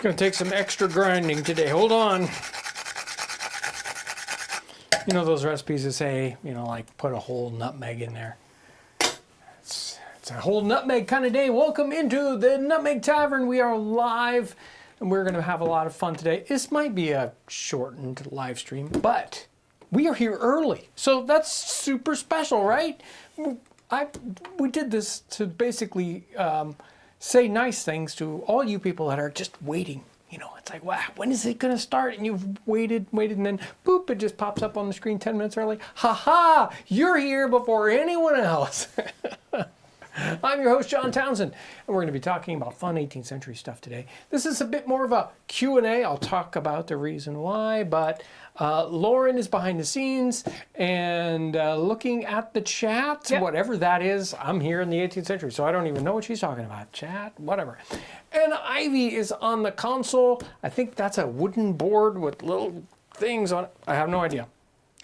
Gonna take some extra grinding today. Hold on. You know those recipes that say, like put a whole nutmeg in there. It's a whole nutmeg kind of day. Welcome into the Nutmeg Tavern. We are live and we're gonna have a lot of fun today. This might be a shortened live stream, but we are here early. So that's super special, right? We did this to basically say nice things to all you people that are just waiting. It's like, wow, when is it going to start? And you've waited, and then boop, it just pops up on the screen 10 minutes early. Ha, you're here before anyone else. I'm your host, John Townsend, and we're going to be talking about fun 18th century stuff today. This is a bit more of a Q&A. I'll talk about the reason why, but Lauren is behind the scenes and looking at the chat, whatever that is. I'm here in the 18th century, so I don't even know what she's talking about. Chat, whatever. And Ivy is on the console. I think that's a wooden board with little things on it. I have no idea.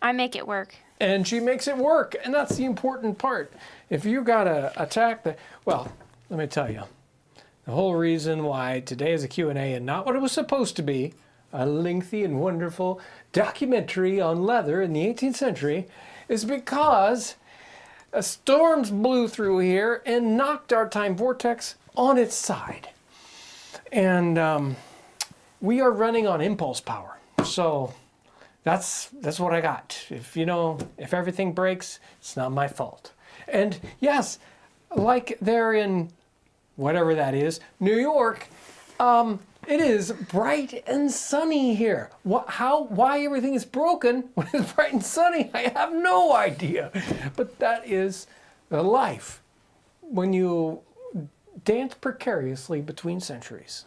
I make it work. And she makes it work, and that's the important part. If you gotta attack well, let me tell you, the whole reason why today is a Q&A and not what it was supposed to be, a lengthy and wonderful documentary on leather in the 18th century, is because storms blew through here and knocked our time vortex on its side. And we are running on impulse power. So that's what I got. If everything breaks, it's not my fault. And yes, like they're in whatever that is, New York, it is bright and sunny here. Why everything is broken when it's bright and sunny, I have no idea. But that is the life when you dance precariously between centuries.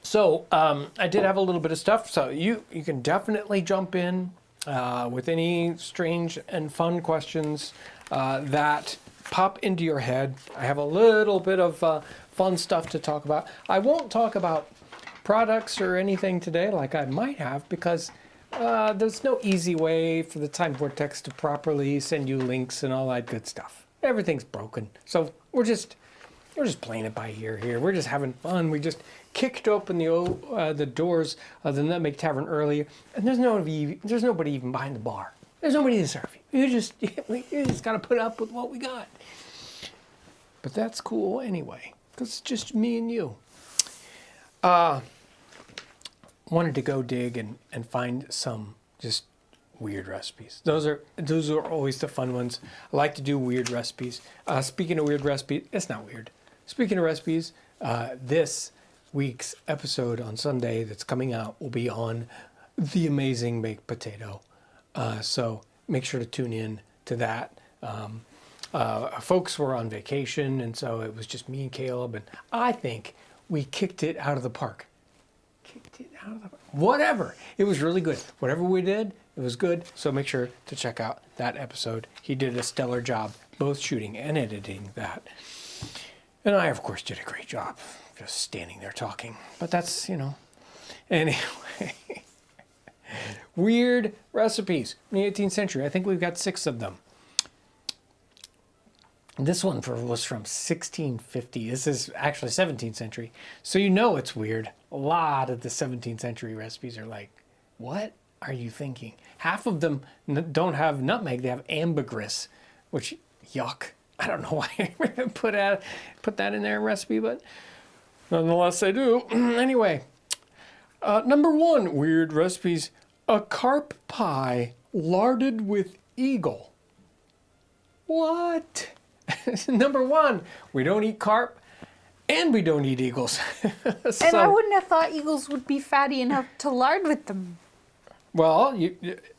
So I did have a little bit of stuff, so you can definitely jump in with any strange and fun questions that pop into your head. I have a little bit of fun stuff to talk about. I won't talk about products or anything today like I might have because there's no easy way for the Time Vortex to properly send you links and all that good stuff. Everything's broken. So we're just playing it by ear here. We're just having fun. We just kicked open the doors of the Nutmeg Tavern earlier, and there's nobody even behind the bar. There's nobody to serve you. You just got to put up with what we got. But that's cool anyway, because it's just me and you. Wanted to go dig and find some just weird recipes. Those are always the fun ones. I like to do weird recipes. Speaking of weird recipes, it's not weird. Speaking of recipes, this week's episode on Sunday that's coming out will be on the amazing baked potato. So make sure to tune in to that. Folks were on vacation, and so it was just me and Caleb, and I think we kicked it out of the park. Whatever. It was really good. Whatever we did, it was good. So make sure to check out that episode. He did a stellar job, both shooting and editing that. And I, of course, did a great job just standing there talking. But that's, Anyway. Weird recipes in the 18th century. I think we've got 6 of them. This one was from 1650. This is actually 17th century. So it's weird. A lot of the 17th century recipes are like, what are you thinking? Half of them don't have nutmeg. They have ambergris, which, yuck. I don't know why I put that in their recipe, but nonetheless I do. Anyway, number 1, weird recipes. A carp pie larded with eagle. What? Number 1, we don't eat carp and we don't eat eagles. So, and I wouldn't have thought eagles would be fatty enough to lard with them. Well,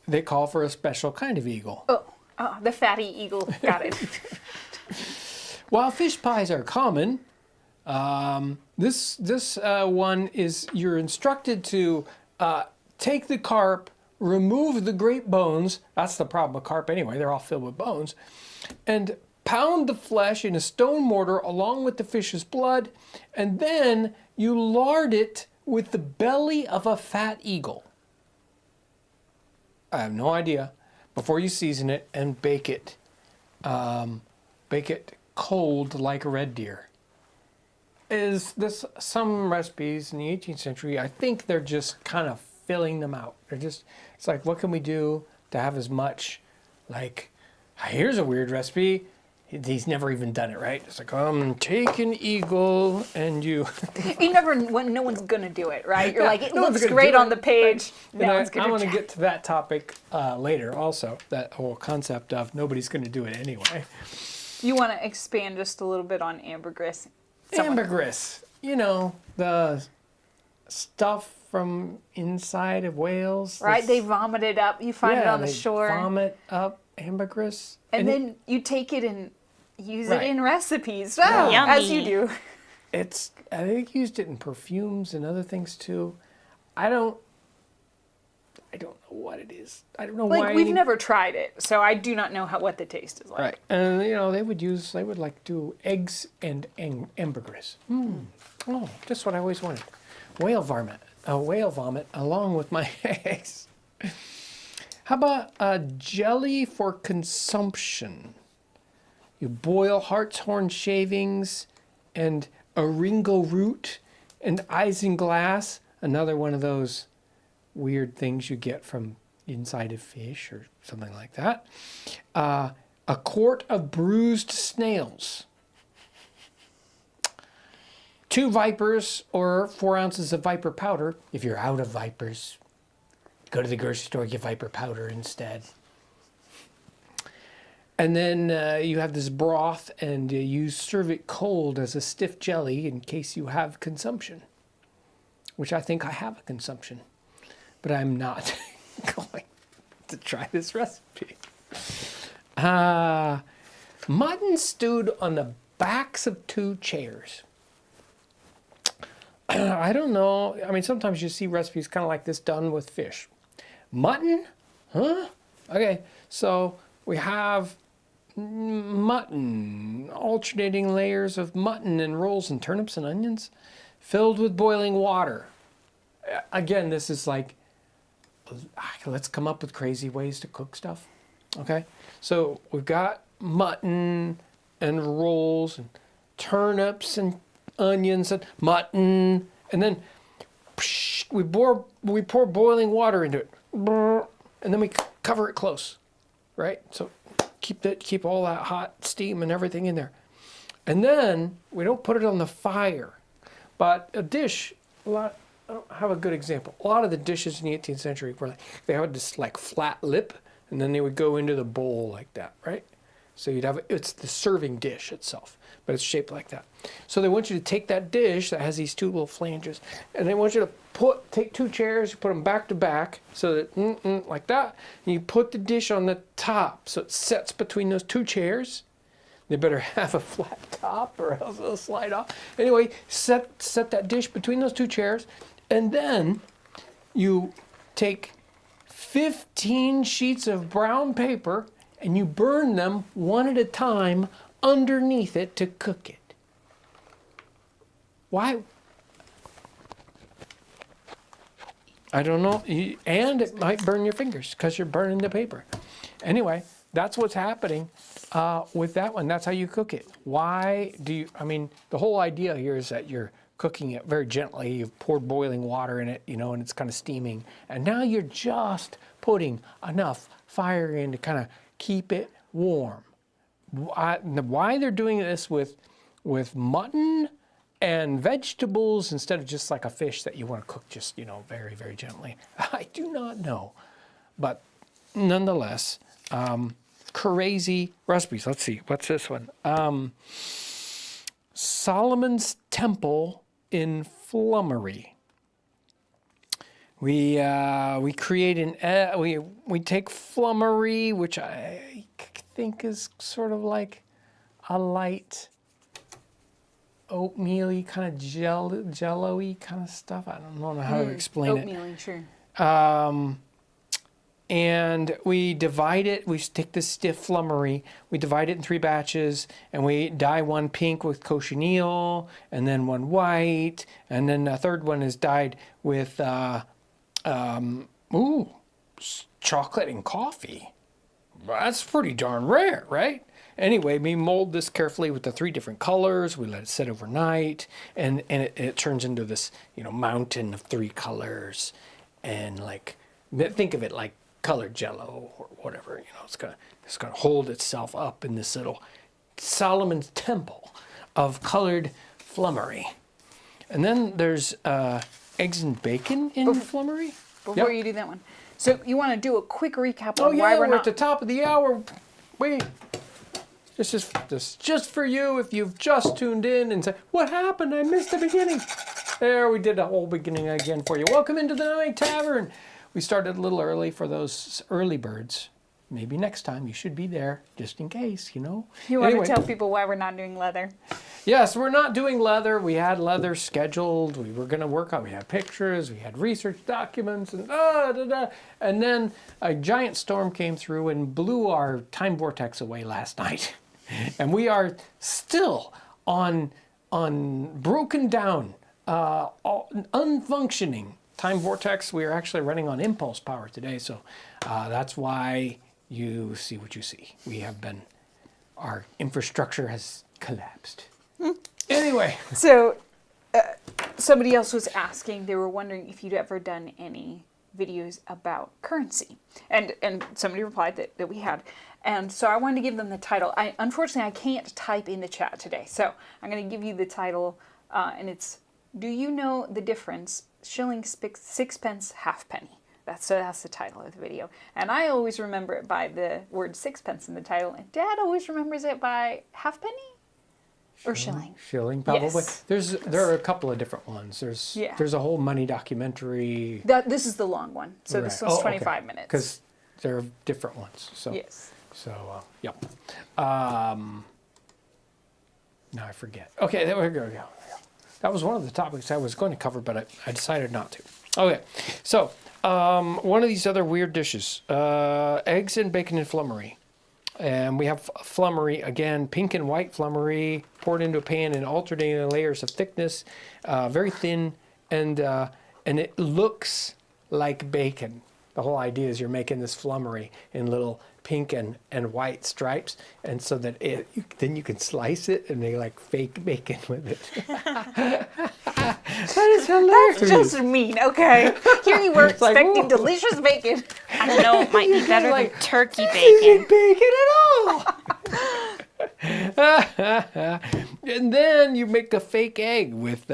they call for a special kind of eagle. Oh, the fatty eagle. Got it. While fish pies are common, this one is you're instructed to take the carp, remove the great bones. That's the problem with carp anyway. They're all filled with bones. And pound the flesh in a stone mortar along with the fish's blood. And then you lard it with the belly of a fat eagle. I have no idea. Before you season it and bake it. Bake it cold like a red deer. is this some recipes in the 18th century, I think they're just kind of filling them out. It's like, what can we do to have as much, like, here's a weird recipe. He's never even done it, right? It's like, take an eagle and you... when no one's going to do it, right? You're like, it no looks great on the page. Right? No one's going to I want to get to that topic later also, that whole concept of nobody's going to do it anyway. You want to expand just a little bit on ambergris? Ambergris, the stuff from inside of whales. Right, they vomit it up. You find it on the shore. Vomit up ambergris. And then you take it and use it in recipes. Oh, as you do. I think used it in perfumes and other things too. I don't know what it is. I don't know why. Like, we've never tried it, so I do not know what the taste is like. Right. And, they would do eggs and ambergris. Oh, just what I always wanted. Whale vomit along with my eggs. How about a jelly for consumption? You boil hartshorn shavings and aringo root and isinglass, another one of those weird things you get from inside of fish or something like that. A quart of bruised snails. 2 vipers or 4 ounces of viper powder. If you're out of vipers, go to the grocery store, get viper powder instead. And then you have this broth, and you serve it cold as a stiff jelly in case you have consumption, which I think I have a consumption, but I'm not going to try this recipe. Mutton stewed on the backs of 2 chairs. I don't know. I mean, sometimes you see recipes kind of like this done with fish. Mutton? Huh? Okay, so we have mutton, alternating layers of mutton and rolls and turnips and onions filled with boiling water. Again, this is like, let's come up with crazy ways to cook stuff. Okay, so we've got mutton and rolls and turnips and onions and mutton, and then we pour boiling water into it, and then we cover it close, right? So keep all that hot steam and everything in there, and then we don't put it on the fire, but a dish. I don't have a good example. A lot of the dishes in the 18th century were they had this like flat lip, and then they would go into the bowl like that, right? So it's the serving dish itself, but it's shaped like that. So they want you to take that dish that has these 2 little flanges, and they want you to take 2 chairs, you put them back to back, so that like that, and you put the dish on the top, so it sets between those 2 chairs. They better have a flat top, or else it'll slide off. Anyway, set that dish between those 2 chairs, and then you take 15 sheets of brown paper and you burn them one at a time underneath it to cook it. Why? I don't know. And it might burn your fingers because you're burning the paper. Anyway, that's what's happening with that one. That's how you cook it. Why do you, the whole idea here is that you're cooking it very gently. You've poured boiling water in it, and it's kind of steaming. And now you're just putting enough fire in to kind of keep it warm. Why they're doing this with mutton and vegetables instead of just like a fish that you want to cook just, very, very gently, I do not know. But nonetheless, crazy recipes. Let's see, what's this one? Solomon's Temple in Flummery. We create we take flummery, which I think is sort of like a light oatmeal-y kind of jello-y kind of stuff. I don't know how to explain it. Oatmeal-y, sure. And we divide it. We take this stiff flummery. We divide it in 3 batches, and we dye one pink with cochineal, and then one white, and then the third one is dyed with chocolate and coffee. that's pretty darn rare, right? Anyway, we mold this carefully with the 3 different colors. We let it sit overnight, and it turns into this, mountain of 3 colors. And like, think of it like colored Jello or whatever. It's gonna hold itself up in this little Solomon's temple of colored flummery. And then there's eggs and bacon in flummery. Before you do that one. So you want to do a quick recap Oh on yeah, why we're we're not... at the top of the hour. Wait. This is just for you if you've just tuned in and said, what happened? I missed the beginning. There, we did the whole beginning again for you. Welcome into the Nutmeg Tavern. We started a little early for those early birds. Maybe next time you should be there, just in case, You want Anyway. to tell people why we're not doing leather? Yes, we're not doing leather. We had leather scheduled. We were going to work on. We had pictures. We had research documents, and and then a giant storm came through and blew our time vortex away last night, and we are still on broken down, unfunctioning time vortex. We are actually running on impulse power today, so that's why you see what you see. Our infrastructure has collapsed. Anyway. So somebody else was asking, they were wondering if you'd ever done any videos about currency. And somebody replied that we had. And so I wanted to give them the title. Unfortunately, I can't type in the chat today. So I'm going to give you the title. And it's, Do You Know the Difference? Shilling, Sixpence, Halfpenny. That's the title of the video. And I always remember it by the word sixpence in the title. And Dad always remembers it by halfpenny? Or shilling. Shilling, probably. Yes. There are a couple of different ones. There's a whole money documentary. This is the long one. So this one's 25 minutes. Because there are different ones. So, yes. So, yep. Now I forget. Okay, there we go. Yeah. That was one of the topics I was going to cover, but I decided not to. Okay, so one of these other weird dishes, eggs and bacon and flummery. And we have flummery, again, pink and white flummery, poured into a pan in alternating layers of thickness, very thin, and it looks like bacon. The whole idea is you're making this flummery in little pink and white stripes, and so that then you can slice it and they like fake bacon with it. That is hilarious. That's just mean, okay. Here you were expecting delicious bacon. I don't know, it might be better like, than turkey This bacon. isn't bacon at all. And then you make a fake egg with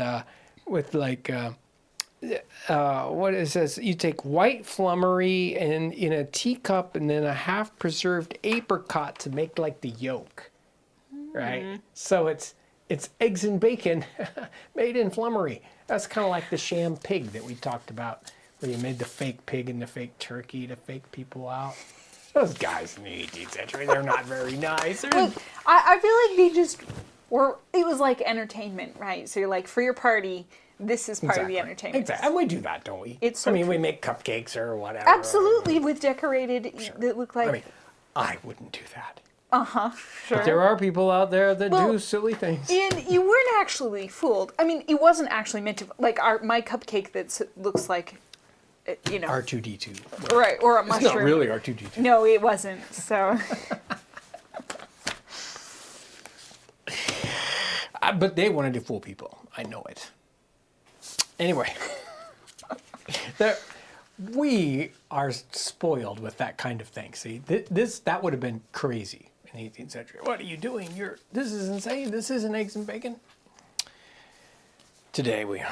like what it says. You take white flummery and in a teacup, and then a half preserved apricot to make like the yolk, right? So it's eggs and bacon made in flummery. That's kind of like the sham pig that we talked about, where you made the fake pig and the fake turkey to fake people out. Those guys in the 18th century, they're not very nice. Well, I feel like they just were, it was like entertainment, right? So you're like, for your party, this is part of the entertainment. Exactly. And we do that, don't we? It's so we true. make cupcakes or whatever. Absolutely, with decorated, that look like... I wouldn't do that. Sure. But there are people out there that do silly things. And you weren't actually fooled. I mean, it wasn't actually meant to, like my cupcake that looks like, R2D2. Right, or a mushroom. It's not really R2D2. No, it wasn't, so. But they wanted to fool people. I know it. Anyway. We are spoiled with that kind of thing. See, that would have been crazy in the 18th century. What are you doing? This is insane. This isn't eggs and bacon. Today we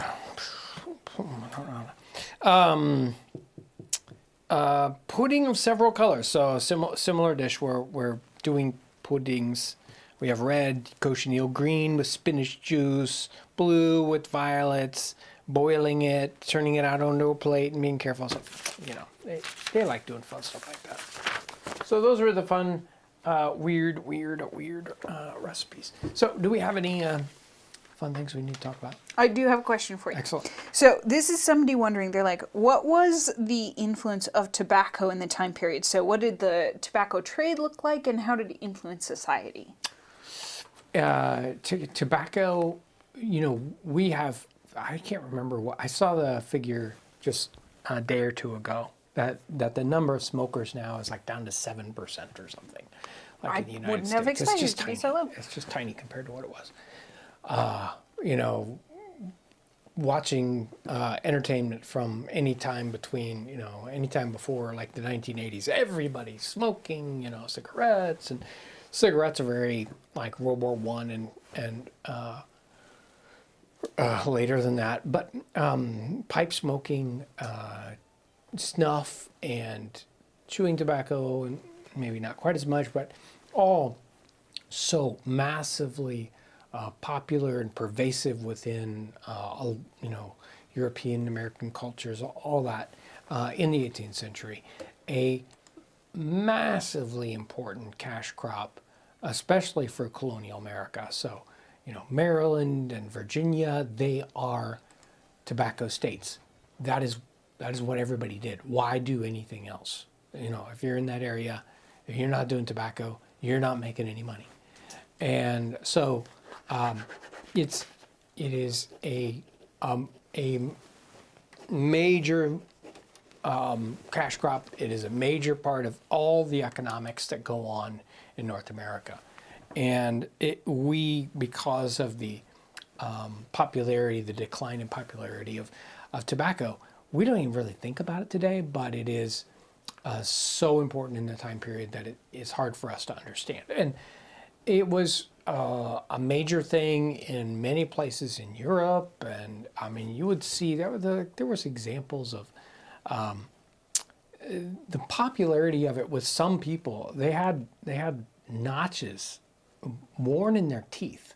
pudding of several colors. So similar dish where we're doing puddings. We have red, cochineal green with spinach juice, blue with violets, boiling it, turning it out onto a plate, and being careful. So, they like doing fun stuff like that. So those are the fun, weird recipes. So do we have any fun things we need to talk about? I do have a question for you. Excellent. So this is somebody wondering, they're like, what was the influence of tobacco in the time period? So what did the tobacco trade look like, and how did it influence society? Tobacco, we have, I can't remember what, I saw the figure just a day or two ago, that the number of smokers now is like down to 7% or something. Like I in the United wouldn't have States. expected It's just it to be tiny. so low. It's just tiny compared to what it was. You know, watching entertainment from any time between, you know, any time before like the 1980s, everybody's smoking, you know, cigarettes, and cigarettes are very like World War I and later than that. But pipe smoking, snuff, and chewing tobacco, and maybe not quite as much, but all so massively popular and pervasive within, you know, European American cultures, all that in the 18th century. A massively important cash crop, especially for colonial America. So, you know, Maryland and Virginia, they are tobacco states. That is what everybody did. Why do anything else? You know, if you're in that area, if you're not doing tobacco, you're not making any money. And so it is a major cash crop. It is a major part of all the economics that go on in North America. And because of the popularity, the decline in popularity of tobacco, we don't even really think about it today, but it is so important in the time period that it is hard for us to understand. And it was a major thing in many places in Europe, and I mean, you would see there was examples of the popularity of it with some people. They had notches worn in their teeth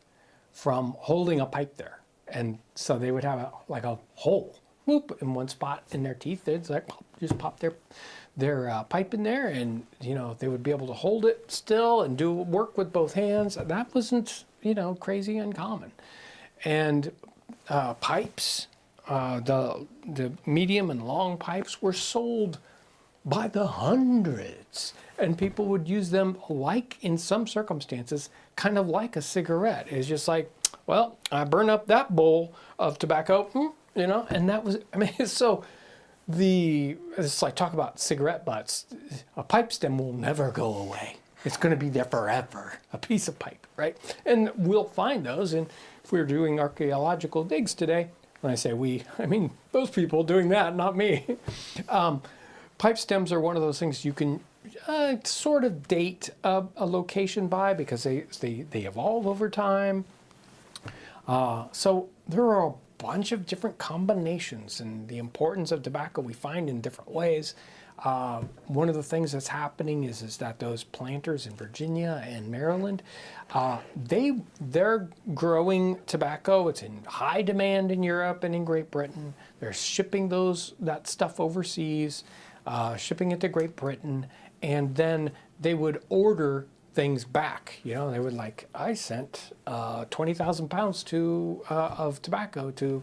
from holding a pipe there, and so they would have a hole, whoop, in one spot in their teeth. It's like just pop their pipe in there, and you know, they would be able to hold it still and do work with both hands. That wasn't, you know, crazy uncommon. And pipes, the medium and long pipes were sold by the hundreds, and people would use them, like in some circumstances, kind of like a cigarette. It's just like, well, I burn up that bowl of tobacco, you know, and that was, I mean, so it's like, talk about cigarette butts. A pipe stem will never go away. It's going to be there forever, a piece of pipe, right? And we'll find those, and if we're doing archaeological digs today, when I say we, I mean those people doing that, not me. Pipe stems are one of those things you can sort of date a location by, because they evolve over time. So there are a bunch of different combinations, and the importance of tobacco we find in different ways. One of the things that's happening is that those planters in Virginia and Maryland, they're growing tobacco. It's in high demand in Europe and in Great Britain. They're shipping that stuff overseas, shipping it to Great Britain, and then they would order things back. You know, they would, like, I sent 20,000 pounds of tobacco to,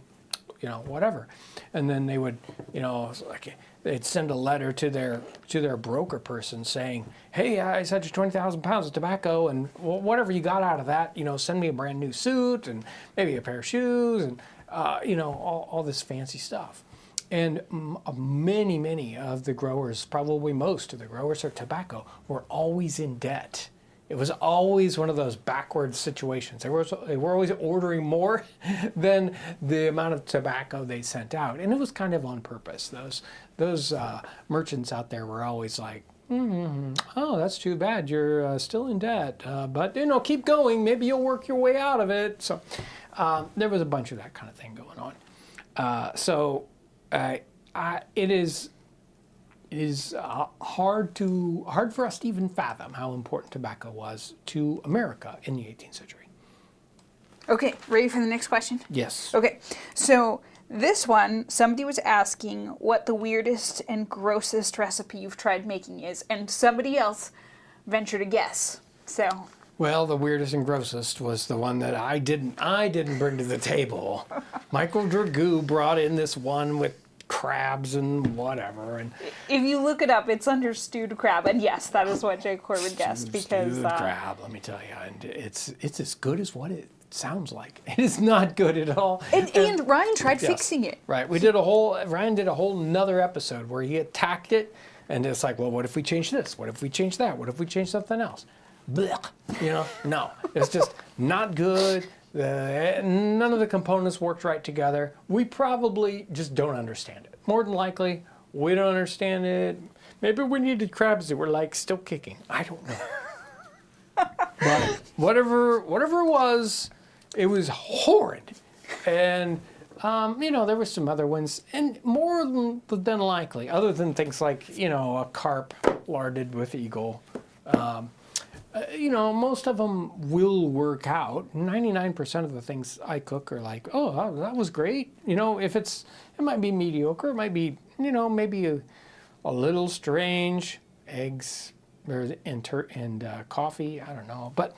you know, whatever, and then they would, you know, like, they'd send a letter to their broker person saying, hey, I sent you 20,000 pounds of tobacco, and whatever you got out of that, you know, send me a brand new suit and maybe a pair of shoes, and you know, all this fancy stuff. And many of the growers, probably most of the growers of tobacco, were always in debt. It was always one of those backwards situations. They were always ordering more than the amount of tobacco they sent out, and it was kind of on purpose. Those merchants out there were always like, oh, that's too bad. You're still in debt, but you know, keep going. Maybe you'll work your way out of it. So there was a bunch of that kind of thing going on. It is hard for us to even fathom how important tobacco was to America in the 18th century. Okay, ready for the next question? Yes. Okay, so this one, somebody was asking what the weirdest and grossest recipe you've tried making is, and somebody else ventured a guess. So. Well, the weirdest and grossest was the one that I didn't bring to the table. Michael Dragoo brought in this one with crabs and whatever, and if you look it up, it's under stewed crab, and yes, that is what Jake Corbin guessed, because stewed crab, let me tell you, and it's as good as what it sounds like. It is not good at all. And Ryan tried Yes. fixing it. Right. Ryan did a whole nother episode where he attacked it, and it's like, well, what if we change this? What if we change that? What if we change something else? Blech. No, it's just not good. None of the components worked right together. We probably just don't understand it. More than likely, we don't understand it. Maybe we needed crabs that were like still kicking. I don't know. But whatever it was horrid. And there were some other ones, and more than likely, other than things like a carp larded with eagle. Most of them will work out. 99% of the things I cook are like, oh, that was great. It might be mediocre. It might be, maybe a little strange. Eggs and coffee. I don't know. But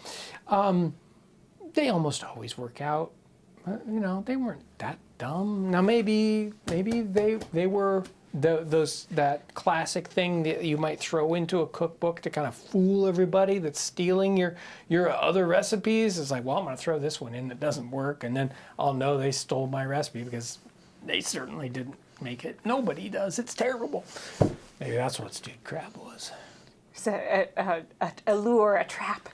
they almost always work out. They weren't that dumb. Now maybe they were that classic thing that you might throw into a cookbook to kind of fool everybody that's stealing your other recipes. It's like, well, I'm going to throw this one in that doesn't work, and then I'll know they stole my recipe because they certainly didn't make it. Nobody does. It's terrible. Maybe that's what stewed crab was. It's a lure, a trap.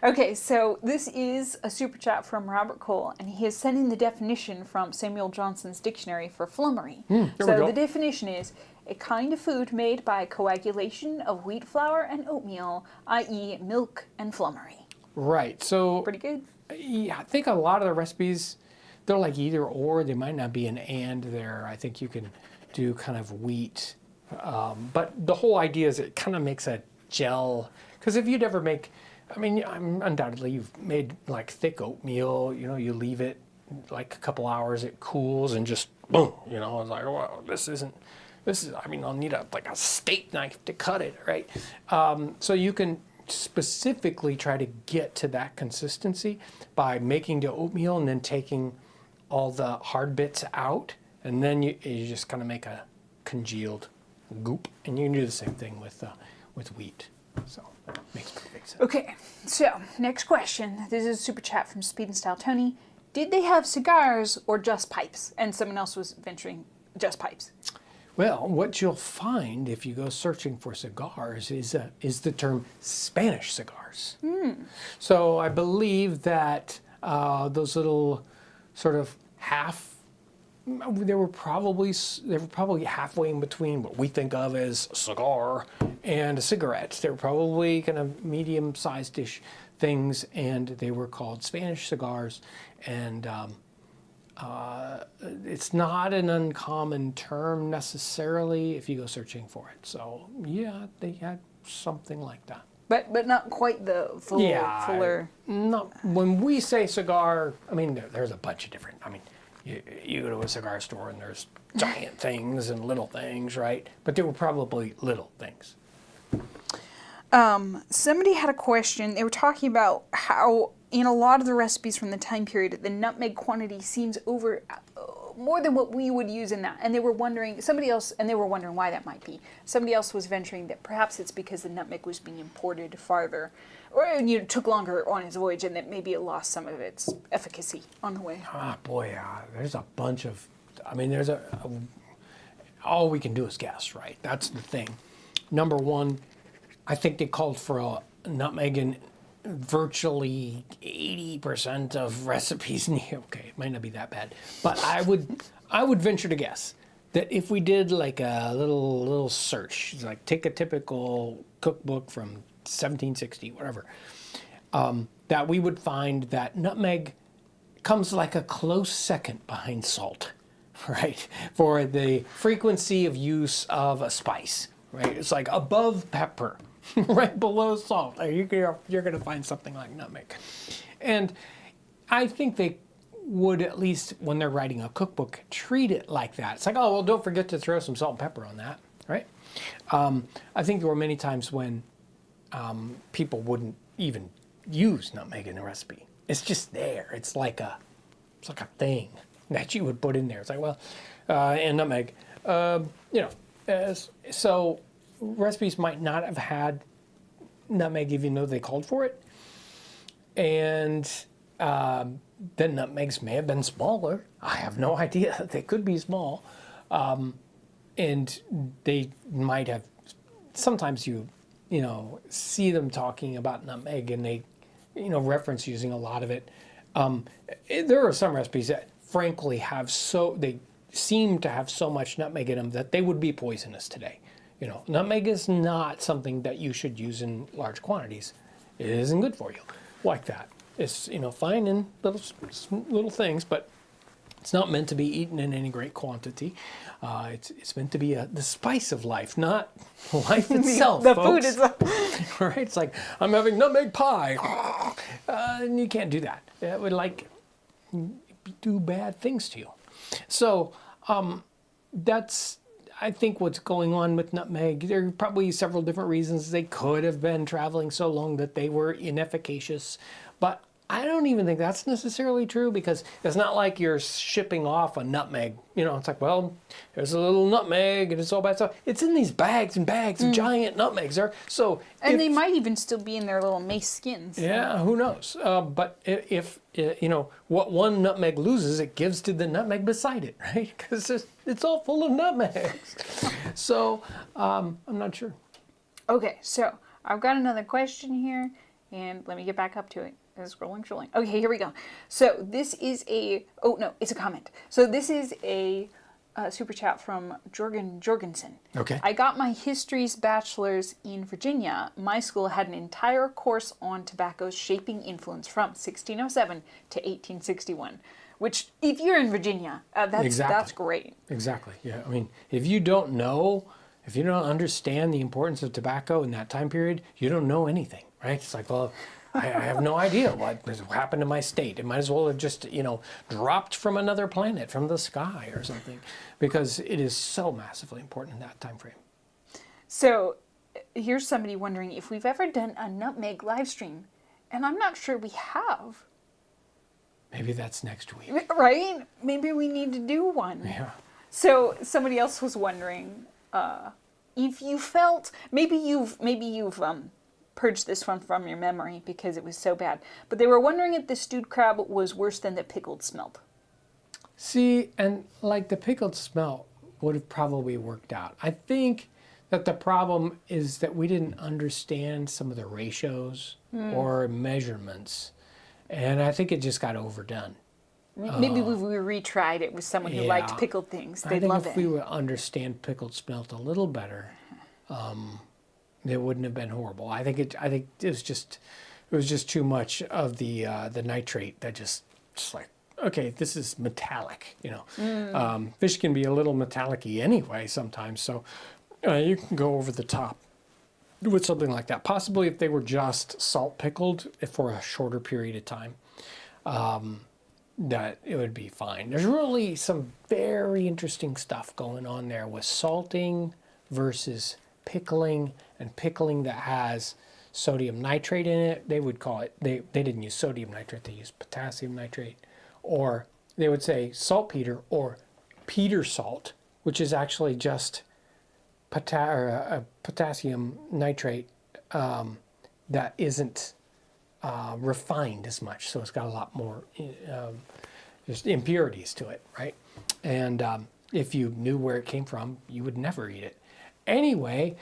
Okay, so this is a super chat from Robert Cole, and he is sending the definition from Samuel Johnson's dictionary for flummery. So the definition is a kind of food made by coagulation of wheat flour and oatmeal, i.e. milk and flummery. Right, so... Pretty good. Yeah, I think a lot of the recipes, they're like either or. They might not be an and there. I think you can do kind of wheat. But the whole idea is it kind of makes a gel. Because if you'd ever make... undoubtedly you've made like thick oatmeal, you leave it like a couple hours, it cools and just boom, it's like, wow, I'll need a steak knife to cut it, right? So you can specifically try to get to that consistency by making the oatmeal and then taking all the hard bits out, and then you just kind of make a congealed goop, and you can do the same thing with wheat. So makes perfect sense. Okay, so next question. This is a super chat from Speed and Style Tony. Did they have cigars or just pipes? And someone else was venturing just pipes. Well, what you'll find if you go searching for cigars is the term Spanish cigars. So I believe that those little sort of they were probably halfway in between what we think of as a cigar and a cigarette. They were probably kind of medium-sized-ish things, and they were called Spanish cigars. And it's not an uncommon term necessarily if you go searching for it. So yeah, they had something like that. But not quite the fuller. Not when we say cigar. There's a bunch of different. You go to a cigar store and there's giant things and little things, right? But they were probably little things. Somebody had a question. They were talking about how in a lot of the recipes from the time period, the nutmeg quantity seems over more than what we would use in that. And they were wondering why that might be. Somebody else was venturing that perhaps it's because the nutmeg was being imported farther, or took longer on its voyage, and that maybe it lost some of its efficacy on the way. There's a bunch of. All we can do is guess, right? That's the thing. Number one, I think they called for a nutmeg in virtually 80% of recipes. Okay, it might not be that bad, but I would venture to guess that if we did like a little search, like take a typical cookbook from 1760, whatever, that we would find that nutmeg comes like a close second behind salt, right? For the frequency of use of a spice, right? It's like above pepper, right below salt. You're going to find something like nutmeg. And I think they would, at least when they're writing a cookbook, treat it like that. It's like, oh, well, don't forget to throw some salt and pepper on that, right? I think there were many times when people wouldn't even use nutmeg in a recipe. It's just there. It's like a thing that you would put in there. It's like, well, and nutmeg, so recipes might not have had nutmeg even though they called for it. And the nutmegs may have been smaller. I have no idea. They could be small. And they might have, sometimes you see them talking about nutmeg and they, reference using a lot of it. There are some recipes that frankly they seem to have so much nutmeg in them that they would be poisonous today. Nutmeg is not something that you should use in large quantities. It isn't good for you like that. It's, fine in little things, but it's not meant to be eaten in any great quantity. It's meant to be the spice of life, not life itself, the folks. food itself. Right? It's like, I'm having nutmeg pie. And you can't do that. It would do bad things to you. So that's, I think, what's going on with nutmeg. There are probably several different reasons. They could have been traveling so long that they were inefficacious. But I don't even think that's necessarily true, because it's not like you're shipping off a nutmeg. It's like, well, there's a little nutmeg and it's all bad stuff. It's in these bags and bags of giant nutmegs there. So they might even still be in their little mace skins. Yeah, who knows? But if what one nutmeg loses, it gives to the nutmeg beside it, right? Because it's all full of nutmegs. So I'm not sure. Okay, so I've got another question here, and let me get back up to it. It's scrolling. Okay, here we go. So this is it's a comment. So this is a super chat from Jorgensen. Okay. I got my history's bachelor's in Virginia. My school had an entire course on tobacco's shaping influence from 1607 to 1861. Which, if you're in Virginia, that's great. Exactly. Yeah. I mean, if you don't understand the importance of tobacco in that time period, you don't know anything, right? It's like, well, I have no idea what happened to my state. It might as well have just, dropped from another planet, from the sky or something, because it is so massively important in that time frame. So here's somebody wondering if we've ever done a nutmeg live stream, and I'm not sure we have. Maybe that's next week. Right? Maybe we need to do one. Yeah. So somebody else was wondering if you felt, maybe you've purge this one from your memory because it was so bad. But they were wondering if the stewed crab was worse than the pickled smelt. See, and like the pickled smelt would have probably worked out. I think that the problem is that we didn't understand some of the ratios or measurements. And I think it just got overdone. Maybe if we retried it with someone who liked pickled things, they'd love it. I think if we would understand pickled smelt a little better, it wouldn't have been horrible. I think it was just too much of the nitrate that just like, okay, this is metallic. Fish can be a little metallic-y anyway sometimes, so you can go over the top with something like that. Possibly if they were just salt pickled for a shorter period of time, that it would be fine. There's really some very interesting stuff going on there with salting versus pickling, and pickling that has sodium nitrate in it. They would call it, they didn't use sodium nitrate, they used potassium nitrate. Or they would say saltpeter or peter salt, which is actually just potassium nitrate that isn't refined as much. So it's got a lot more just impurities to it, right? And if you knew where it came from, you would never eat it. Anyway,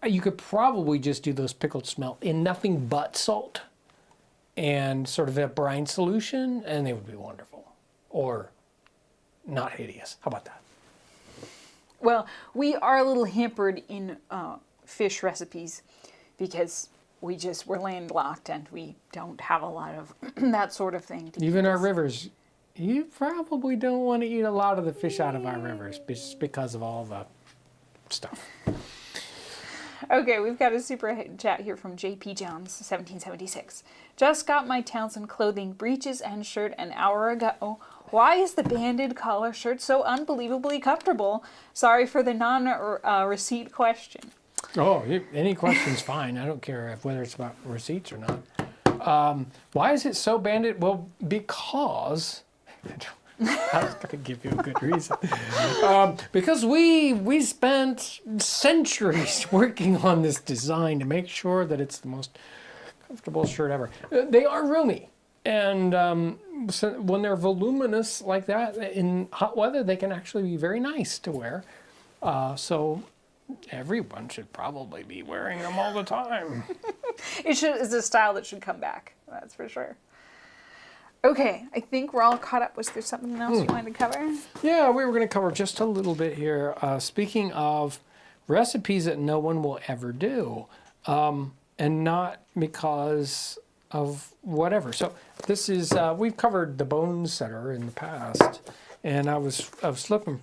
you could probably just do those pickled smelt in nothing but salt and sort of a brine solution, and they would be wonderful. Or not hideous. How about that? Well, we are a little hampered in fish recipes because we're landlocked and we don't have a lot of that sort of thing. Even our rivers, you probably don't want to eat a lot of the fish out of our rivers just because of all the stuff. Okay, we've got a super chat here from JP Jones, 1776. Just got my Townsend clothing breeches and shirt an hour ago. Why is the banded collar shirt so unbelievably comfortable? Sorry for the non-receipt question. Oh, any question's fine. I don't care whether it's about receipts or not. Why is it so banded? Well, because I was going to give you a good reason. Because we spent centuries working on this design to make sure that it's the most comfortable shirt ever. They are roomy. And so when they're voluminous like that in hot weather, they can actually be very nice to wear. So everyone should probably be wearing them all the time. It's a style that should come back. That's for sure. Okay, I think we're all caught up. Was there something else you wanted to cover? Yeah, we were going to cover just a little bit here. Speaking of recipes that no one will ever do, and not because of whatever. So this is we've covered the bone setter in the past, and I was flipping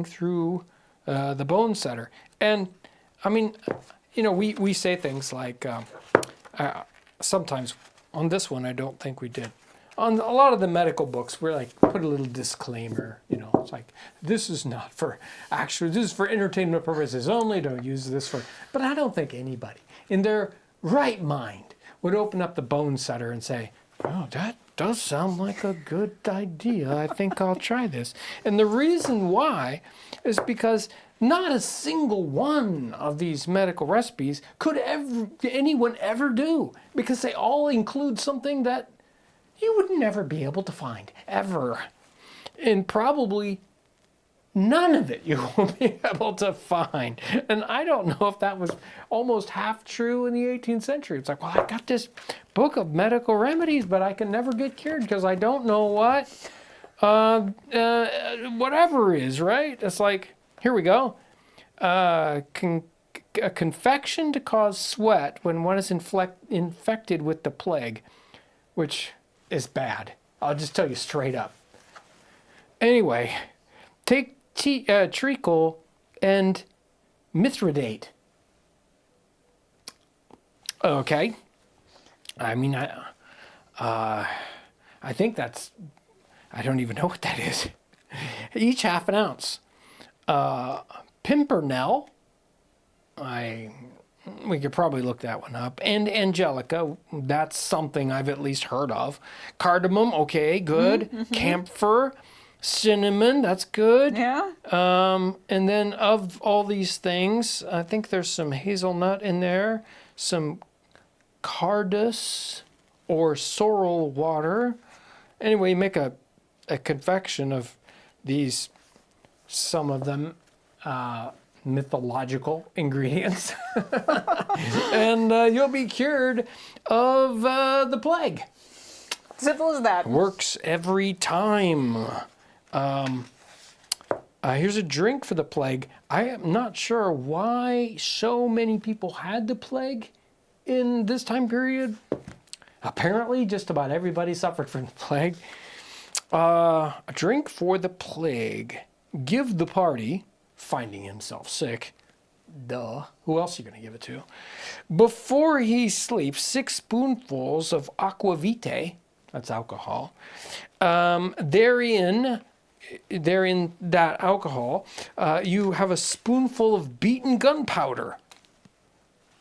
through the bone setter, and I mean, you know, we say things like sometimes on this one I don't think we did. On a lot of the medical books, we're like put a little disclaimer. You know, it's like this is not for this is for entertainment purposes only. Don't use this for. But I don't think anybody in their right mind would open up the bone setter and say, "Oh, that does sound like a good idea. I think I'll try this." And the reason why is because not a single one of these medical recipes could anyone ever do, because they all include something that you would never be able to find, ever. And probably none of it you will be able to find. And I don't know if that was almost half true in the 18th century. It's like, well, I got this book of medical remedies, but I can never get cured because I don't know what whatever is, right? It's like, here we go. A confection to cause sweat when one is infected with the plague, which is bad. I'll just tell you straight up. Anyway, take treacle and mithridate. Okay. I mean, I think that's, I don't even know what that is. Each half an ounce. Pimpernel, we could probably look that one up. And angelica, that's something I've at least heard of. Cardamom, okay, good. Mm-hmm. Camphor, cinnamon, that's good. Yeah. And then of all these things, I think there's some hazelnut in there, some cardus or sorrel water. Anyway, make a confection of these, some of them mythological ingredients, and you'll be cured of the plague. Simple as that. Works every time. Here's a drink for the plague. I am not sure why so many people had the plague in this time period. Apparently, just about everybody suffered from the plague. A drink for the plague. Give the party, finding himself sick, duh, who else are you going to give it to? Before he sleeps, 6 spoonfuls of aquavitae, that's alcohol. Therein that alcohol, you have a spoonful of beaten gunpowder.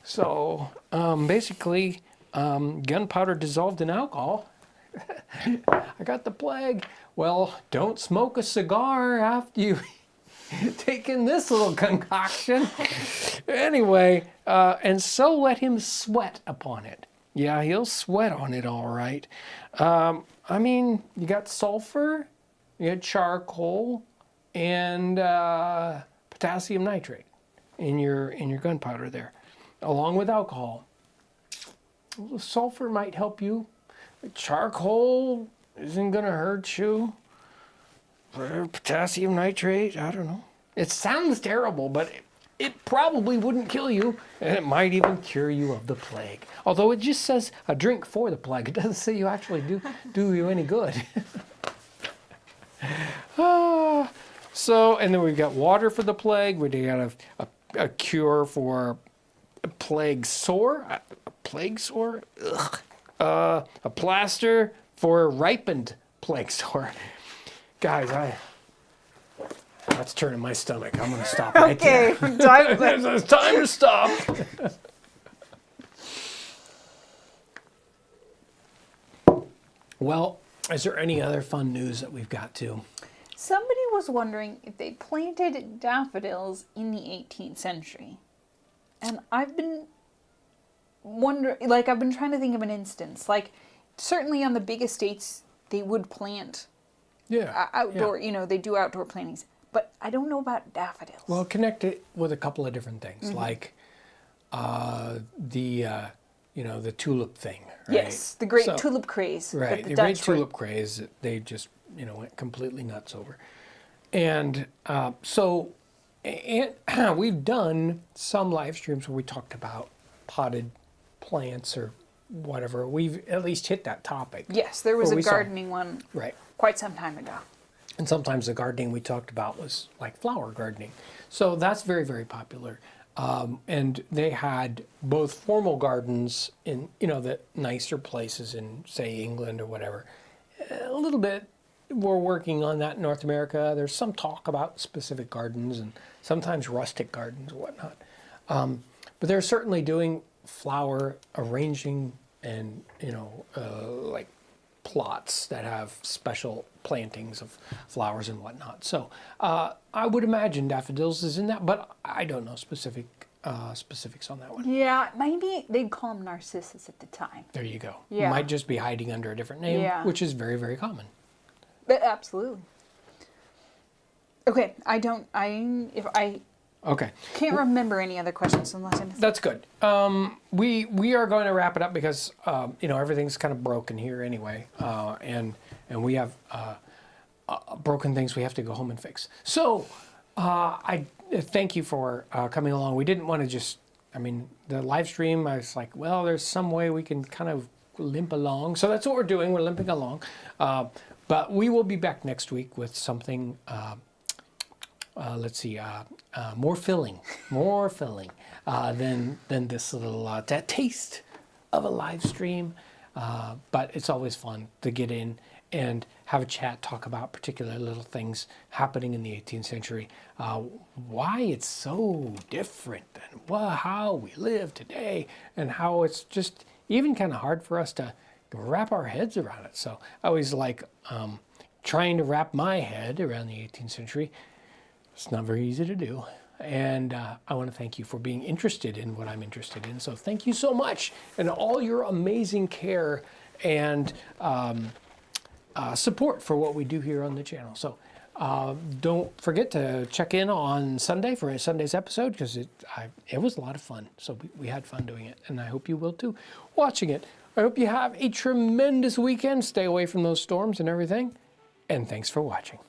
So basically, gunpowder dissolved in alcohol. I got the plague. Well, don't smoke a cigar after you taken this little concoction. Anyway, and so let him sweat upon it. Yeah, he'll sweat on it all right. I mean, you got sulfur, you got charcoal, and potassium nitrate in your gunpowder there, along with alcohol. Well, sulfur might help you. Charcoal isn't going to hurt you. Potassium nitrate, I don't know. It sounds terrible, but it probably wouldn't kill you, and it might even cure you of the plague. Although it just says a drink for the plague. It doesn't say you actually do you any good. So, and then we've got water for the plague. We got a cure for a plague sore. A plague sore? Ugh. A plaster for ripened plague sore. Guys, that's turning my stomach. I'm going to stop right there. Okay, It's time to stop. Well, is there any other fun news that we've got too? Somebody was wondering if they planted daffodils in the 18th century. And I've been wonder, like I've been trying to think of an instance. Like certainly on the big estates, they would plant outdoor. Yeah. You know, they do outdoor plantings. But I don't know about daffodils. Well, connect it with a couple of different things, like the tulip thing. Right? Yes, the great tulip craze. Right, that the Dutch great tulip craze. They just went completely nuts over, and we've done some live streams where we talked about potted plants or whatever. We've at least hit that topic. Yes, there was where a we saw- gardening one Right. quite some time ago. And sometimes the gardening we talked about was like flower gardening. So that's very, very popular. And they had both formal gardens in, the nicer places in, say, England or whatever. A little bit, we're working on that in North America. There's some talk about specific gardens and sometimes rustic gardens or whatnot. But they're certainly doing flower arranging and, like plots that have special plantings of flowers and whatnot. So I would imagine daffodils is in that, but I don't know specifics on that one. Yeah, maybe they'd call them narcissus at the time. There you go. Yeah. Might just be hiding under a different name, Yeah. which is very, very common. But absolutely. Okay, if I Okay. can't remember any other questions unless I That's good. We are going to wrap it up because everything's kind of broken here anyway, and we have broken things we have to go home and fix. So I thank you for coming along. We didn't want to just, the live stream. I was like, well, there's some way we can kind of limp along. So that's what we're doing. We're limping along, but we will be back next week with something. Let's see, more filling than this little taste of a live stream. But it's always fun to get in and have a chat, talk about particular little things happening in the 18th century, why it's so different than how we live today, and how it's just even kind of hard for us to wrap our heads around it. So I always like trying to wrap my head around the 18th century. It's not very easy to do. And I want to thank you for being interested in what I'm interested in. So thank you so much, and all your amazing care and support for what we do here on the channel. So don't forget to check in on Sunday for Sunday's episode, because it was a lot of fun. So we had fun doing it, and I hope you will too, watching it. I hope you have a tremendous weekend. Stay away from those storms and everything. And thanks for watching.